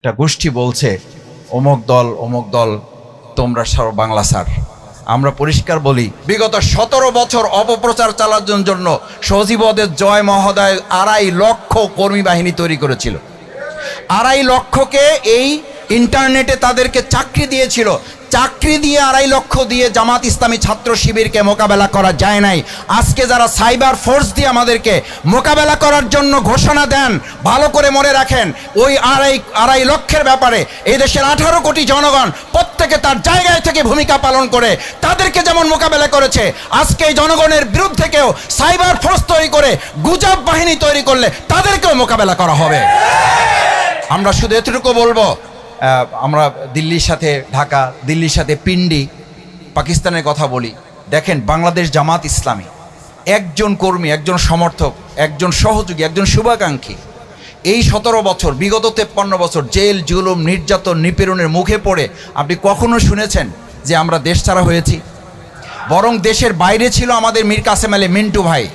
একটা গোষ্ঠী বলছে অমুক দল তোমরা সব বাংলা স্যার। আমরা পরিষ্কার বলি, বিগত 17 বছর অপপ্রচার চালানোর জন্য সজীবদের জয় মহোদয় 2.5 লক্ষ কর্মী বাহিনী তৈরি করেছিল। 2.5 লক্ষকে এই ইন্টারনেটে তাদেরকে চাকরি দিয়েছিল। চাকরি দিয়ে 2.5 লক্ষ দিয়ে জামাত ইসলামী ছাত্র শিবিরকে মোকাবেলা করা যায় নাই। আজকে যারা সাইবার ফোর্স দিয়ে আমাদেরকে মোকাবেলা করার জন্য ঘোষণা দেন, ভালো করে মনে রাখেন, ওই 2.5 লক্ষের ব্যাপারে এই দেশের 18 কোটি জনগণ প্রত্যেকে তার জায়গায় থেকে ভূমিকা পালন করে তাদেরকে যেমন মোকাবেলা করেছে, আজকে এই জনগণের বিরুদ্ধে কেউ সাইবার ফোর্স তৈরি করে গুজব বাহিনী তৈরি করলে তাদেরকেও মোকাবেলা করা হবে। আমরা শুধু এতটুকু বলবো, আমরা দিল্লির সাথে ঢাকা, দিল্লির সাথে পিন্ডি, পাকিস্তানের কথা বলি। দেখেন, বাংলাদেশ জামাত ইসলামী একজন কর্মী, একজন সমর্থক, একজন সহযোগী, একজন শুভাকাঙ্ক্ষী এই 17 বছর, বিগত 53 বছর জেল, জুলুম, নির্যাতন, নিপীড়নের মুখে পড়ে আপনি কখনো শুনেছেন যে আমরা দেশ ছাড়া হয়েছি? বরং দেশের বাইরে ছিল আমাদের মীর কাসেম আলী মিন্টু ভাই।